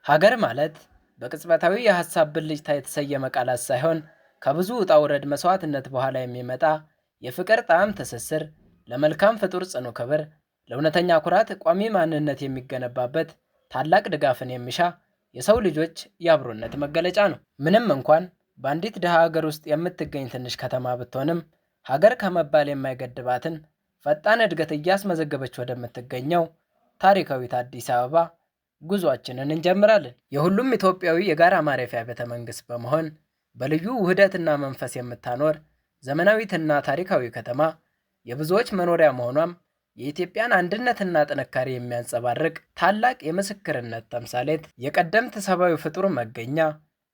ሀገር ማለት በቅጽበታዊ የሐሳብ ብልጭታ የተሰየመ ቃላት ሳይሆን ከብዙ ውጣ ውረድ መስዋዕትነት በኋላ የሚመጣ የፍቅር ጣዕም ትስስር፣ ለመልካም ፍጡር ጽኑ ክብር፣ ለእውነተኛ ኩራት ቋሚ ማንነት የሚገነባበት ታላቅ ድጋፍን የሚሻ የሰው ልጆች የአብሮነት መገለጫ ነው። ምንም እንኳን በአንዲት ድሃ ሀገር ውስጥ የምትገኝ ትንሽ ከተማ ብትሆንም ሀገር ከመባል የማይገድባትን ፈጣን እድገት እያስመዘገበች ወደምትገኘው ታሪካዊት አዲስ አበባ ጉዟችንን እንጀምራለን። የሁሉም ኢትዮጵያዊ የጋራ ማረፊያ ቤተ መንግስት በመሆን በልዩ ውህደትና መንፈስ የምታኖር ዘመናዊትና ታሪካዊ ከተማ የብዙዎች መኖሪያ መሆኗም የኢትዮጵያን አንድነትና ጥንካሬ የሚያንጸባርቅ ታላቅ የምስክርነት ተምሳሌት፣ የቀደምት ሰብአዊ ፍጡር መገኛ፣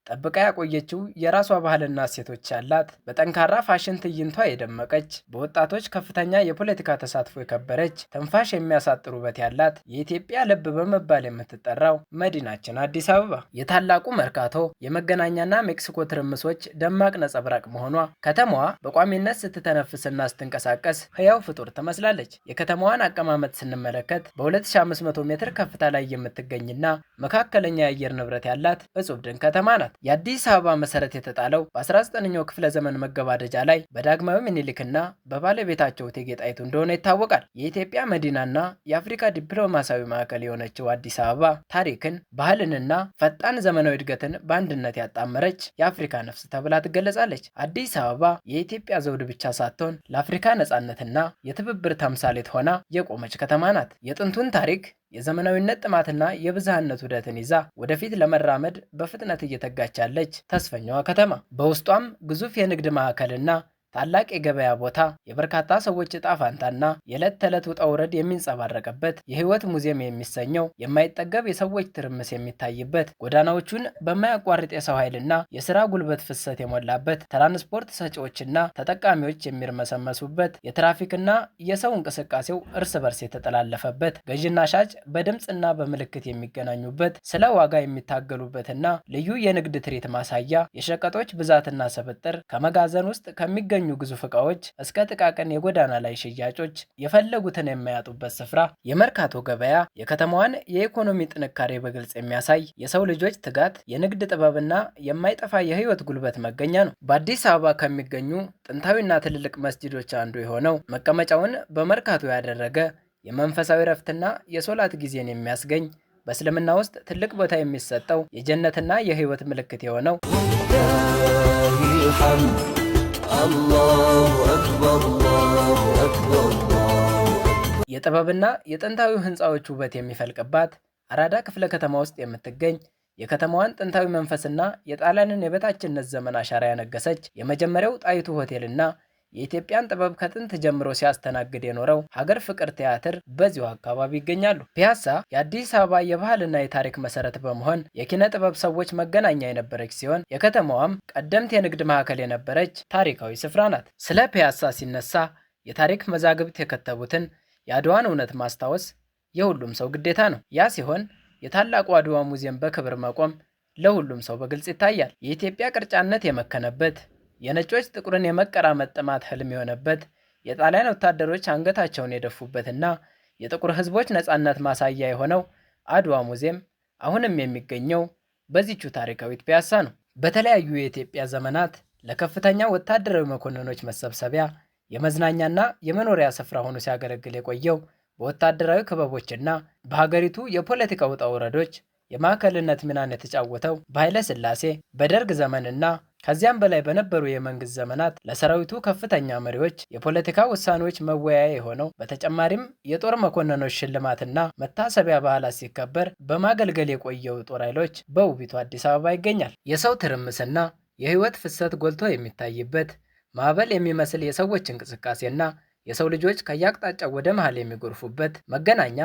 ጠብቃ ያቆየችው የራሷ ባህልና እሴቶች ያላት፣ በጠንካራ ፋሽን ትዕይንቷ የደመቀች፣ በወጣቶች ከፍተኛ የፖለቲካ ተሳትፎ የከበረች፣ ትንፋሽ የሚያሳጥር ውበት ያላት፣ የኢትዮጵያ ልብ በመባል የምትጠራው መዲናችን አዲስ አበባ የታላቁ መርካቶ፣ የመገናኛና ሜክሲኮ ትርምሶች ደማቅ ነጸብራቅ መሆኗ ከተማዋ በቋሚነት ስትተነፍስና ስትንቀሳቀስ ሕያው ፍጡር ትመስላለች። የከተማዋን አቀማመጥ ስንመለከት በ2500 ሜትር ከፍታ ላይ የምትገኝና መካከለኛ የአየር ንብረት ያላት እጹብ ድንቅ ከተማ ናት። የአዲስ አበባ መሰረት የተጣለው በ19ኛው ክፍለ ዘመን መገባደጃ ላይ በዳግማዊ ምኒልክና በባለቤታቸው እቴጌ ጣይቱ እንደሆነ ይታወቃል። የኢትዮጵያ መዲናና የአፍሪካ ዲፕሎማሲያዊ ማዕከል የሆነችው አዲስ አበባ ታሪክን፣ ባህልንና ፈጣን ዘመናዊ እድገትን በአንድነት ያጣመረች የአፍሪካ ነፍስ ተብላ ትገለጻለች። አዲስ አበባ የኢትዮጵያ ዘውድ ብቻ ሳትሆን ለአፍሪካ ነጻነትና የትብብር ተምሳሌት ሆና የቆመች ከተማ ናት። የጥንቱን ታሪክ የዘመናዊነት ጥማትና የብዝሃነት ውህደትን ይዛ ወደፊት ለመራመድ በፍጥነት እየተጋች ያለች ተስፈኛዋ ከተማ በውስጧም ግዙፍ የንግድ ማዕከልና ታላቅ የገበያ ቦታ፣ የበርካታ ሰዎች ዕጣ ፋንታና የዕለት ተዕለት ውጣ ውረድ የሚንጸባረቅበት፣ የህይወት ሙዚየም የሚሰኘው የማይጠገብ የሰዎች ትርምስ የሚታይበት፣ ጎዳናዎቹን በማያቋርጥ የሰው ኃይልና የሥራ ጉልበት ፍሰት የሞላበት፣ ትራንስፖርት ሰጪዎችና ተጠቃሚዎች የሚርመሰመሱበት፣ የትራፊክና የሰው እንቅስቃሴው እርስ በርስ የተጠላለፈበት፣ ገዥና ሻጭ በድምፅና በምልክት የሚገናኙበት፣ ስለ ዋጋ የሚታገሉበትና ልዩ የንግድ ትርኢት ማሳያ፣ የሸቀጦች ብዛትና ስብጥር ከመጋዘን ውስጥ ከሚገኙ ግዙፍ ዕቃዎች እስከ ጥቃቅን የጎዳና ላይ ሽያጮች የፈለጉትን የማያጡበት ስፍራ፣ የመርካቶ ገበያ የከተማዋን የኢኮኖሚ ጥንካሬ በግልጽ የሚያሳይ የሰው ልጆች ትጋት፣ የንግድ ጥበብና የማይጠፋ የህይወት ጉልበት መገኛ ነው። በአዲስ አበባ ከሚገኙ ጥንታዊና ትልልቅ መስጂዶች አንዱ የሆነው መቀመጫውን በመርካቶ ያደረገ የመንፈሳዊ ረፍትና የሶላት ጊዜን የሚያስገኝ በእስልምና ውስጥ ትልቅ ቦታ የሚሰጠው የጀነትና የህይወት ምልክት የሆነው አላሁ አክበር አላሁ አክበር የጥበብና የጥንታዊ ህንፃዎች ውበት የሚፈልቅባት አራዳ ክፍለ ከተማ ውስጥ የምትገኝ የከተማዋን ጥንታዊ መንፈስና የጣሊያንን የበታችነት ዘመን አሻራ ያነገሰች የመጀመሪያው ጣይቱ ሆቴልና የኢትዮጵያን ጥበብ ከጥንት ጀምሮ ሲያስተናግድ የኖረው ሀገር ፍቅር ቲያትር በዚሁ አካባቢ ይገኛሉ። ፒያሳ የአዲስ አበባ የባህልና የታሪክ መሰረት በመሆን የኪነ ጥበብ ሰዎች መገናኛ የነበረች ሲሆን የከተማዋም ቀደምት የንግድ ማዕከል የነበረች ታሪካዊ ስፍራ ናት። ስለ ፒያሳ ሲነሳ የታሪክ መዛግብት የከተቡትን የአድዋን እውነት ማስታወስ የሁሉም ሰው ግዴታ ነው። ያ ሲሆን የታላቁ አድዋ ሙዚየም በክብር መቆም ለሁሉም ሰው በግልጽ ይታያል። የኢትዮጵያ ቅርጫነት የመከነበት፣ የነጮች ጥቁርን የመቀራመጥ ጥማት ህልም የሆነበት፣ የጣሊያን ወታደሮች አንገታቸውን የደፉበትና የጥቁር ህዝቦች ነጻነት ማሳያ የሆነው አድዋ ሙዚየም አሁንም የሚገኘው በዚቹ ታሪካዊት ፒያሳ ነው። በተለያዩ የኢትዮጵያ ዘመናት ለከፍተኛ ወታደራዊ መኮንኖች መሰብሰቢያ፣ የመዝናኛና የመኖሪያ ስፍራ ሆኖ ሲያገለግል የቆየው በወታደራዊ ክበቦችና በሀገሪቱ የፖለቲካ ውጣ ውረዶች የማዕከልነት ሚናን የተጫወተው በኃይለ ሥላሴ በደርግ ዘመንና ከዚያም በላይ በነበሩ የመንግስት ዘመናት ለሰራዊቱ ከፍተኛ መሪዎች የፖለቲካ ውሳኔዎች መወያያ የሆነው፣ በተጨማሪም የጦር መኮንኖች ሽልማትና መታሰቢያ በዓላት ሲከበር በማገልገል የቆየው ጦር ኃይሎች በውቢቱ አዲስ አበባ ይገኛል። የሰው ትርምስና የህይወት ፍሰት ጎልቶ የሚታይበት፣ ማዕበል የሚመስል የሰዎች እንቅስቃሴና የሰው ልጆች ከየአቅጣጫው ወደ መሃል የሚጎርፉበት መገናኛ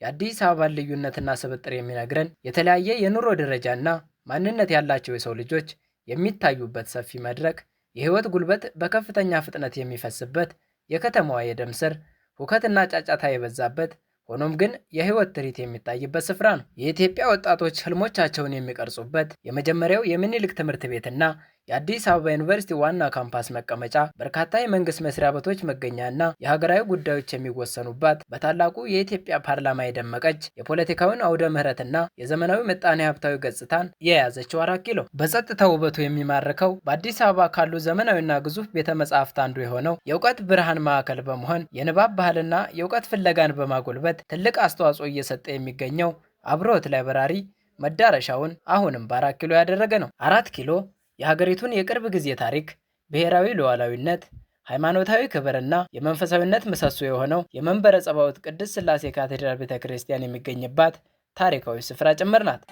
የአዲስ አበባን ልዩነትና ስብጥር የሚነግረን፣ የተለያየ የኑሮ ደረጃና ማንነት ያላቸው የሰው ልጆች የሚታዩበት ሰፊ መድረክ፣ የህይወት ጉልበት በከፍተኛ ፍጥነት የሚፈስበት የከተማዋ የደም ስር፣ ሁከትና ጫጫታ የበዛበት ሆኖም ግን የህይወት ትርኢት የሚታይበት ስፍራ ነው። የኢትዮጵያ ወጣቶች ህልሞቻቸውን የሚቀርጹበት፣ የመጀመሪያው የምኒልክ ትምህርት ቤትና የአዲስ አበባ ዩኒቨርሲቲ ዋና ካምፓስ መቀመጫ፣ በርካታ የመንግስት መስሪያ ቤቶች መገኛና የሀገራዊ ጉዳዮች የሚወሰኑባት፣ በታላቁ የኢትዮጵያ ፓርላማ የደመቀች፣ የፖለቲካውን አውደ ምህረትና የዘመናዊ ምጣኔ ሀብታዊ ገጽታን የያዘችው 4 ኪሎ በጸጥታ ውበቱ የሚማርከው በአዲስ አበባ ካሉ ዘመናዊና ግዙፍ ቤተ መጻሕፍት አንዱ የሆነው የእውቀት ብርሃን ማዕከል በመሆን የንባብ ባህልና የእውቀት ፍለጋን በማጎልበት ትልቅ አስተዋጽኦ እየሰጠ የሚገኘው አብርሆት ላይብረሪ መዳረሻውን አሁንም በ4 ኪሎ ያደረገ ነው። 4 ኪሎ የሀገሪቱን የቅርብ ጊዜ ታሪክ፣ ብሔራዊ ሉዓላዊነት፣ ሃይማኖታዊ ክብርና የመንፈሳዊነት ምሰሶ የሆነው የመንበረ ጸባዖት ቅድስት ሥላሴ ካቴድራል ቤተክርስቲያን የሚገኝባት ታሪካዊ ስፍራ ጭምር ናት።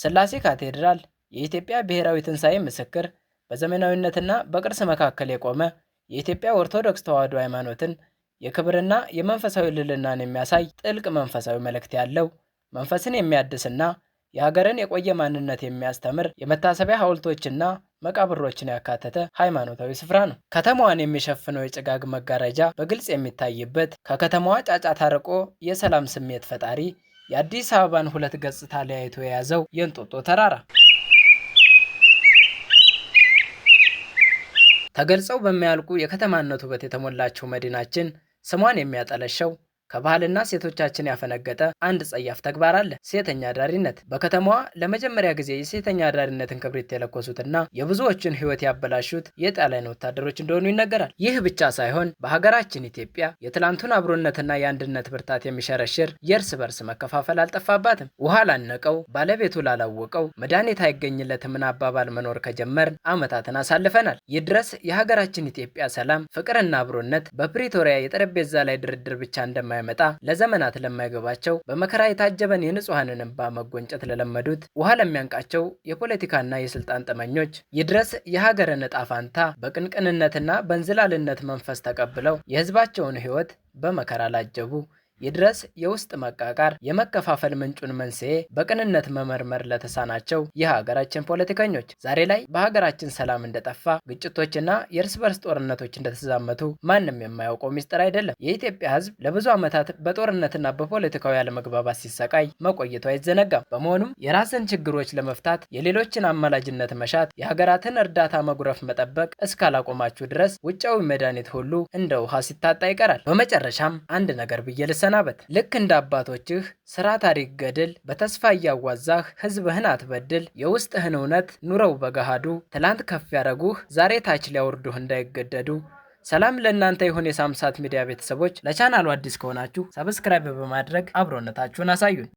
ሥላሴ ካቴድራል የኢትዮጵያ ብሔራዊ ትንሣኤ ምስክር፣ በዘመናዊነትና በቅርስ መካከል የቆመ የኢትዮጵያ ኦርቶዶክስ ተዋሕዶ ሃይማኖትን የክብርና የመንፈሳዊ ልዕልናን የሚያሳይ ጥልቅ መንፈሳዊ መልእክት ያለው፣ መንፈስን የሚያድስና የሀገርን የቆየ ማንነት የሚያስተምር የመታሰቢያ ሐውልቶችና መቃብሮችን ያካተተ ሃይማኖታዊ ስፍራ ነው። ከተማዋን የሚሸፍነው የጭጋግ መጋረጃ በግልጽ የሚታይበት፣ ከከተማዋ ጫጫታ ርቆ የሰላም ስሜት ፈጣሪ የአዲስ አበባን ሁለት ገጽታ ለያይቶ የያዘው የእንጦጦ ተራራ ተገልጸው በሚያልቁ የከተማነቱ ውበት የተሞላችው መዲናችን ስሟን የሚያጠለሸው ከባህልና ሴቶቻችን ያፈነገጠ አንድ ጸያፍ ተግባር አለ። ሴተኛ አዳሪነት። በከተማዋ ለመጀመሪያ ጊዜ የሴተኛ አዳሪነትን ክብሪት የለኮሱትና የብዙዎችን ሕይወት ያበላሹት የጣሊያን ወታደሮች እንደሆኑ ይነገራል። ይህ ብቻ ሳይሆን በሀገራችን ኢትዮጵያ የትላንቱን አብሮነትና የአንድነት ብርታት የሚሸረሽር የእርስ በርስ መከፋፈል አልጠፋባትም። ውሃ ላነቀው ባለቤቱ ላላወቀው መድኃኒት አይገኝለትም አባባል መኖር ከጀመርን ዓመታትን አሳልፈናል። ይድረስ የሀገራችን ኢትዮጵያ ሰላም፣ ፍቅርና አብሮነት በፕሪቶሪያ የጠረጴዛ ላይ ድርድር ብቻ እንደማ መጣ ለዘመናት ለማይገባቸው በመከራ የታጀበን የንጹሃንን እንባ መጎንጨት ለለመዱት ውሃ ለሚያንቃቸው የፖለቲካና የስልጣን ጠመኞች ይድረስ የሀገርን ዕጣ ፋንታ በቅንቅንነትና በእንዝላልነት መንፈስ ተቀብለው የህዝባቸውን ሕይወት በመከራ ላጀቡ ይድረስ የውስጥ መቃቃር የመከፋፈል ምንጩን መንስኤ በቅንነት መመርመር ለተሳናቸው የሀገራችን ፖለቲከኞች ዛሬ ላይ በሀገራችን ሰላም እንደጠፋ፣ ግጭቶችና የእርስ በርስ ጦርነቶች እንደተዛመቱ ማንም የማያውቀው ሚስጥር አይደለም። የኢትዮጵያ ሕዝብ ለብዙ ዓመታት በጦርነትና በፖለቲካዊ አለመግባባት ሲሰቃይ መቆየቱ አይዘነጋም። በመሆኑም የራስን ችግሮች ለመፍታት የሌሎችን አማላጅነት መሻት፣ የሀገራትን እርዳታ መጉረፍ መጠበቅ እስካላቆማችሁ ድረስ ውጫዊ መድኃኒት ሁሉ እንደ ውሃ ሲታጣ ይቀራል። በመጨረሻም አንድ ነገር ብዬ ሰናበት። ልክ እንደ አባቶችህ ስራ ታሪክ ገድል በተስፋ እያዋዛህ ህዝብህን አትበድል። የውስጥህን እውነት ኑረው በገሃዱ ትላንት ከፍ ያረጉህ ዛሬ ታች ሊያወርዱህ እንዳይገደዱ። ሰላም ለእናንተ ይሁን። የሳምሳት ሚዲያ ቤተሰቦች፣ ለቻናሉ አዲስ ከሆናችሁ ሰብስክራይብ በማድረግ አብሮነታችሁን አሳዩን።